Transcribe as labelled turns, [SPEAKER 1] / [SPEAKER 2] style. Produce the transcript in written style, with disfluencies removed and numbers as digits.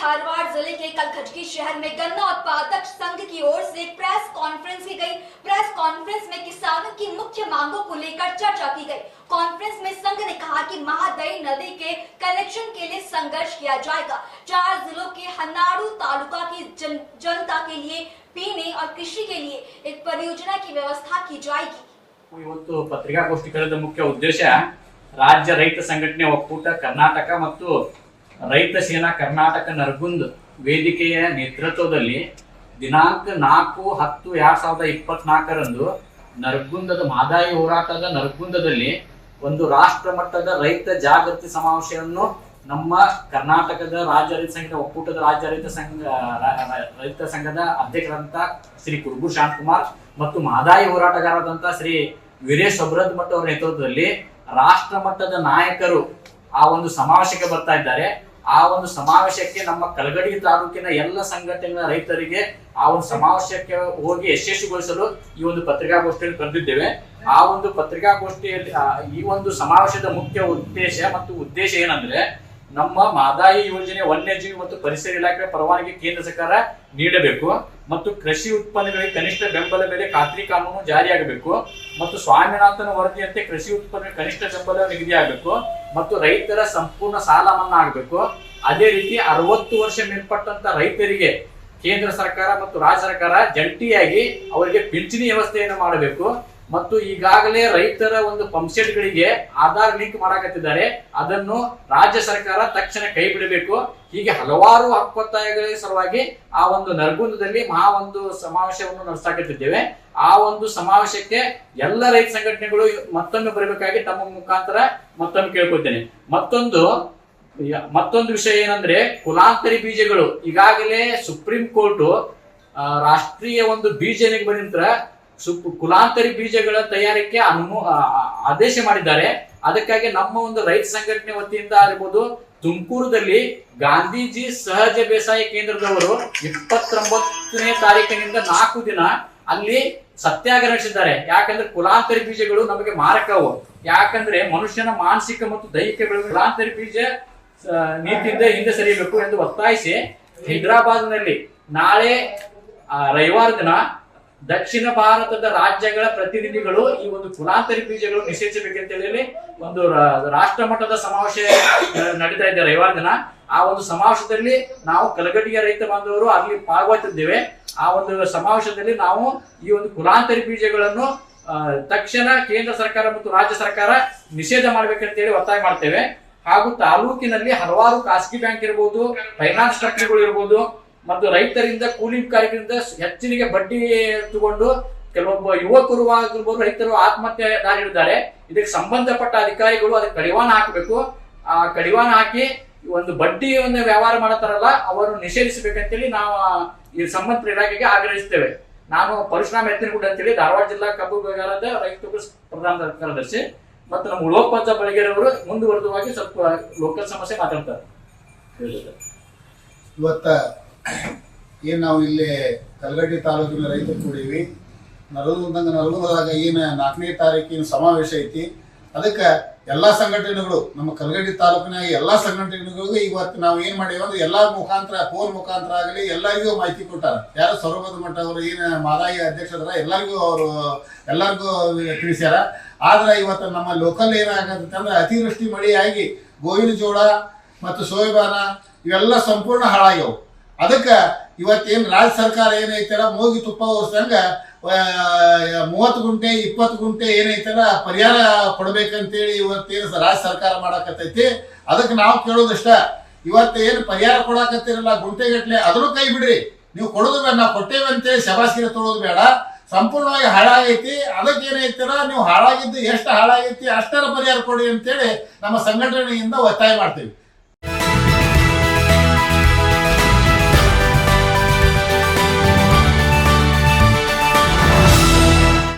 [SPEAKER 1] धारवाड़ जिले के कलखजगी शहर में गन्ना उत्पादक संघ की ओर से एक प्रेस कॉन्फ्रेंस की गई। प्रेस कॉन्फ्रेंस में किसानों की मुख्य मांगों को लेकर चर्चा की गई। कॉन्फ्रेंस में संघ ने कहा कि महादई नदी के कनेक्शन के लिए संघर्ष किया जाएगा। 4 जिलों के हन्नाडू तालुका की जनता के लिए पीने और कृषि के लिए एक परियोजना की व्यवस्था की जाएगी।
[SPEAKER 2] ಇವತ್ತು ಪತ್ರಿಕಾಗೋಷ್ಠಿ ಕರೆದ ಮುಖ್ಯ ಉದ್ದೇಶ ರಾಜ್ಯ ರೈತ ಸಂಘಟನೆ ಒಕ್ಕೂಟ ಕರ್ನಾಟಕ ಮತ್ತು ರೈತ ಸೇನಾ ಕರ್ನಾಟಕ ನರಗುಂದ್ ವೇದಿಕೆಯ ನೇತೃತ್ವದಲ್ಲಿ ದಿನಾಂಕ 4-10-2024 ನರಗುಂದದ ಮಾದಾಯಿ ಹೋರಾಟದ ನರಗುಂದದಲ್ಲಿ ಒಂದು ರಾಷ್ಟ್ರ ಮಟ್ಟದ ರೈತ ಜಾಗೃತಿ ಸಮಾವೇಶವನ್ನು ನಮ್ಮ ಕರ್ನಾಟಕದ ರಾಜ್ಯ ರೈತ ಸಂಘದ ಒಕ್ಕೂಟದ ರಾಜ್ಯ ರೈತ ಸಂಘದ ಅಧ್ಯಕ್ಷರಾದಂತ ಶ್ರೀ ಕುರುಬೂರು ಶಾಂತಕುಮಾರ್ ಮತ್ತು ಮಾದಾಯಿ ಹೋರಾಟಗಾರರಾದಂತ ಶ್ರೀ ವೀರೇಶ್ ಅಬ್ರದ್ ಮಠ ಅವರ ನೇತೃತ್ವದಲ್ಲಿ ರಾಷ್ಟ್ರ ಮಟ್ಟದ ನಾಯಕರು ಆ ಒಂದು ಸಮಾವೇಶಕ್ಕೆ ಬರ್ತಾ ಇದ್ದಾರೆ। ಆ ಒಂದು ಸಮಾವೇಶಕ್ಕೆ ನಮ್ಮ ಕಲಗಡಿ ತಾಲೂಕಿನ ಎಲ್ಲ ಸಂಘಟನೆಗಳ ರೈತರಿಗೆ ಆ ಒಂದು ಸಮಾವೇಶಕ್ಕೆ ಹೋಗಿ ಯಶಸ್ವಿಗೊಳಿಸಲು ಈ ಒಂದು ಪತ್ರಿಕಾಗೋಷ್ಠಿಯನ್ನು ಕರೆದಿದ್ದೇವೆ। ಆ ಒಂದು ಪತ್ರಿಕಾಗೋಷ್ಠಿಯಲ್ಲಿ ಈ ಒಂದು ಸಮಾವೇಶದ ಮುಖ್ಯ ಉದ್ದೇಶ ಏನಂದ್ರೆ ನಮ್ಮ ಮಾದಾಯಿ ಯೋಜನೆ ವನ್ಯಜೀವಿ ಮತ್ತು ಪರಿಸರ ಇಲಾಖೆ ಪರವಾನಗಿ ಕೇಂದ್ರ ಸರ್ಕಾರ ನೀಡಬೇಕು ಮತ್ತು ಕೃಷಿ ಉತ್ಪನ್ನಗಳಿಗೆ ಕನಿಷ್ಠ ಬೆಂಬಲ ಬೆಲೆ ಖಾತ್ರಿ ಕಾನೂನು ಜಾರಿಯಾಗಬೇಕು ಮತ್ತು ಸ್ವಾಮಿನಾಥನ್ ವರದಿಯಂತೆ ಕೃಷಿ ಉತ್ಪನ್ನಗಳಿಗೆ ಕನಿಷ್ಠ ಬೆಂಬಲ ನಿಗದಿಯಾಗಬೇಕು ಮತ್ತು ರೈತರ ಸಂಪೂರ್ಣ ಸಾಲ ಮನ್ನಾ ಆಗಬೇಕು। ಅದೇ ರೀತಿ 60 ವರ್ಷ ಮೇಲ್ಪಟ್ಟಂತ ರೈತರಿಗೆ ಕೇಂದ್ರ ಸರ್ಕಾರ ಮತ್ತು ರಾಜ್ಯ ಸರ್ಕಾರ ಜಂಟಿಯಾಗಿ ಅವರಿಗೆ ಪಿಂಚಣಿ ವ್ಯವಸ್ಥೆಯನ್ನು ಮಾಡಬೇಕು ಮತ್ತು ಈಗಾಗಲೇ ರೈತರ ಒಂದು ಪಂಪ್ಸೆಟ್ಗಳಿಗೆ ಆಧಾರ್ ಲಿಂಕ್ ಮಾಡಾಕತ್ತಿದ್ದಾರೆ, ಅದನ್ನು ರಾಜ್ಯ ಸರ್ಕಾರ ತಕ್ಷಣ ಕೈ ಬಿಡಬೇಕು। ಹೀಗೆ ಹಲವಾರು ಹಕ್ಕೊತ್ತಾಯಗಳ ಸಲುವಾಗಿ ಆ ಒಂದು ನರಗುಂದದಲ್ಲಿ ಒಂದು ಸಮಾವೇಶವನ್ನು ನಡೆಸಾಕತ್ತಿದ್ದೇವೆ। ಆ ಒಂದು ಸಮಾವೇಶಕ್ಕೆ ಎಲ್ಲ ರೈತ ಸಂಘಟನೆಗಳು ಮತ್ತೊಮ್ಮೆ ಬರಬೇಕಾಗಿ ತಮ್ಮ ಮುಖಾಂತರ ಮತ್ತೊಮ್ಮೆ ಕೇಳ್ಕೊತೇನೆ। ಮತ್ತೊಂದು ವಿಷಯ ಏನಂದ್ರೆ ಕುಲಾಂತರಿ ಬೀಜಗಳು ಈಗಾಗಲೇ ಸುಪ್ರೀಂ ಕೋರ್ಟ್ ರಾಷ್ಟ್ರೀಯ ಒಂದು ಬೀಜ ನಿಗಮ ಕುಲಾಂತರಿ ಬೀಜಗಳ ತಯಾರಿಕೆ ಆದೇಶ ಮಾಡಿದ್ದಾರೆ। ಅದಕ್ಕಾಗಿ ನಮ್ಮ ಒಂದು ರೈತ ಸಂಘಟನೆ ವತಿಯಿಂದ ಆಗಿರ್ಬೋದು ತುಮಕೂರದಲ್ಲಿ ಗಾಂಧೀಜಿ ಸಹಜ ಬೇಸಾಯ ಕೇಂದ್ರದವರು 29ನೇ ತಾರೀಕಿನಿಂದ 4 ದಿನ ಅಲ್ಲಿ ಸತ್ಯಾಗ್ರಹ ನಡೆಸಿದ್ದಾರೆ। ಯಾಕಂದ್ರೆ ಕುಲಾಂತರಿ ಬೀಜಗಳು ನಮಗೆ ಮಾರಕವು, ಯಾಕಂದ್ರೆ ಮನುಷ್ಯನ ಮಾನಸಿಕ ಮತ್ತು ದೈಹಿಕ ಬೆಳವಣಿಗೆ ಕುಲಾಂತರಿ ಬೀಜ ನೀತಿಯಿಂದ ಹಿಂದೆ ಸರಿಯಬೇಕು ಎಂದು ಒತ್ತಾಯಿಸಿ ಹೈದರಾಬಾದ್ನಲ್ಲಿ ನಾಳೆ ರವಿವಾರ ದಿನ ದಕ್ಷಿಣ ಭಾರತದ ರಾಜ್ಯಗಳ ಪ್ರತಿನಿಧಿಗಳು ಈ ಒಂದು ಕುಲಾಂತರಿ ಬೀಜಗಳು ನಿಷೇಧಿಸಬೇಕಂತ ಹೇಳಿ ಒಂದು ರಾಷ್ಟ್ರ ಮಟ್ಟದ ಸಮಾವೇಶ ನಡೀತಾ ಇದೆ ರವಿವಾರ ದಿನ। ಆ ಒಂದು ಸಮಾವೇಶದಲ್ಲಿ ನಾವು ಕಲಗಡಿಯ ರೈತ ಬಾಂಧವರು ಅಲ್ಲಿ ಪಾಲ್ಗೊಳ್ತಿದ್ದೇವೆ। ಆ ಒಂದು ಸಮಾವೇಶದಲ್ಲಿ ನಾವು ಈ ಒಂದು ಕುಲಾಂತರಿ ಬೀಜಗಳನ್ನು ತಕ್ಷಣ ಕೇಂದ್ರ ಸರ್ಕಾರ ಮತ್ತು ರಾಜ್ಯ ಸರ್ಕಾರ ನಿಷೇಧ ಮಾಡ್ಬೇಕಂತ ಹೇಳಿ ಒತ್ತಾಯ ಮಾಡ್ತೇವೆ। ಹಾಗೂ ತಾಲೂಕಿನಲ್ಲಿ ಹಲವಾರು ಖಾಸಗಿ ಬ್ಯಾಂಕ್ ಇರ್ಬೋದು, ಫೈನಾನ್ಸ್ ಕಂಪನಿಗಳು ಇರ್ಬೋದು ಮತ್ತು ರೈತರಿಂದ ಕೂಲಿ ಕಾರ್ಮಿಕರಿಂದ ಹೆಚ್ಚಿನಿಗೆ ಬಡ್ಡಿ ತಗೊಂಡು ಕೆಲವೊಬ್ಬ ಯುವಕರು ಆಗಿರ್ಬೋದು ರೈತರು ಆತ್ಮಹತ್ಯೆ ದಾರಿದ್ದಾರೆ। ಇದಕ್ಕೆ ಸಂಬಂಧಪಟ್ಟ ಅಧಿಕಾರಿಗಳು ಅದಕ್ಕೆ ಕಡಿವಾಣ ಹಾಕಬೇಕು। ಆ ಕಡಿವಾಣ ಹಾಕಿ ಒಂದು ಬಡ್ಡಿಯನ್ನು ವ್ಯವಹಾರ ಮಾಡತಾರಲ್ಲ ಅವರು ನಿಷೇಧಿಸಬೇಕಂತೇಳಿ ನಾವು ಈ ಸಂಬಂಧಿತ ಇಲಾಖೆಗೆ ಆಗ್ರಹಿಸ್ತೇವೆ। ನಾನು ಪರಶುರಾಮ ಎತ್ತಿನಗುಡ್ಡ ಅಂತೇಳಿ ಧಾರವಾಡ ಜಿಲ್ಲಾ ಕಬ್ಬು ಬೆಳೆಗಾರರ ರೈತ ಪ್ರಧಾನ ಕಾರ್ಯದರ್ಶಿ ಮತ್ತು ನಮ್ಮ ಉಳೋಪಜ್ಜ ಬಳಗೇರವರು ಮುಂದುವರೆದವಾಗಿ ಸ್ವಲ್ಪ ಲೋಕಲ್ ಸಮಸ್ಯೆ ಮಾತಾಡ್ತಾರೆ।
[SPEAKER 3] ಇವತ್ತ ಏನು ನಾವು ಇಲ್ಲಿ ಕಲಗಡ್ಡಿ ತಾಲೂಕಿನ ರೈತರು ಕೂಡೀವಿ, ನರಗುಂದದಾಗ ಏನು 4ನೇ ತಾರೀಕಿನ ಸಮಾವೇಶ ಐತಿ, ಅದಕ್ಕೆ ಎಲ್ಲ ಸಂಘಟನೆಗಳು ನಮ್ಮ ಕಲಗಡ್ಡಿ ತಾಲೂಕಿನ ಎಲ್ಲ ಸಂಘಟನೆಗಳಿಗೂ ಇವತ್ತು ನಾವು ಏನು ಮಾಡೀವಿ ಅಂದ್ರೆ ಎಲ್ಲ ಮುಖಾಂತರ ಫೋನ್ ಮುಖಾಂತರ ಆಗಲಿ ಎಲ್ಲರಿಗೂ ಮಾಹಿತಿ ಕೊಟ್ಟಾರ। ಯಾರು ಸೌರಭದ ಮಠ ಅವರು ಏನು ಮಾದಾಯಿ ಅಧ್ಯಕ್ಷರ ಎಲ್ಲರಿಗೂ ತಿಳಿಸ್ಯಾರ। ಆದ್ರೆ ಇವತ್ತು ನಮ್ಮ ಲೋಕಲ್ ಏನಾಗತ್ತೆ ಅಂದ್ರೆ ಅತಿವೃಷ್ಟಿ ಮಳೆಯಾಗಿ ಗೋವಿನ ಜೋಳ ಮತ್ತು ಸೋಯಾಬಾನ ಇವೆಲ್ಲ ಸಂಪೂರ್ಣ ಹಾಳಾಗ್ಯವು। ಅದಕ್ಕೆ ಇವತ್ತೇನು ರಾಜ್ಯ ಸರ್ಕಾರ ಏನೈತಲ್ಲ ಮೂಗಿ ತುಪ್ಪ ಓದಿಸಂಗ 30 ಗುಂಟೆ 20 ಗುಂಟೆ ಏನೈತಲ್ಲ ಪರಿಹಾರ ಕೊಡ್ಬೇಕಂತೇಳಿ ಇವತ್ತೇನು ರಾಜ್ಯ ಸರ್ಕಾರ ಮಾಡಾಕತ್ತೈತಿ। ಅದಕ್ಕೆ ನಾವು ಕೇಳೋದಿಷ್ಟ, ಇವತ್ತೇನು ಪರಿಹಾರ ಕೊಡಾಕತ್ತಿರಲ್ಲ ಗುಂಟೆಗಟ್ಲೆ ಅದನ್ನು ಕೈ ಬಿಡ್ರಿ, ನೀವು ಕೊಡೋದು ಬೇಡ, ನಾವು ಕೊಟ್ಟೇವೆ ಅಂತೇಳಿ ಶಬಾಸ್ಗಿರಿ ತೊಳೋದು ಬೇಡ, ಸಂಪೂರ್ಣವಾಗಿ ಹಾಳಾಗೈತಿ। ಅದಕ್ಕೆ ಏನೈತಲ್ಲ ನೀವು ಹಾಳಾಗಿದ್ದು ಎಷ್ಟು ಹಾಳಾಗೈತಿ ಅಷ್ಟರ ಪರಿಹಾರ ಕೊಡಿ ಅಂತೇಳಿ ನಮ್ಮ ಸಂಘಟನೆಯಿಂದ ಒತ್ತಾಯ ಮಾಡ್ತೀವಿ।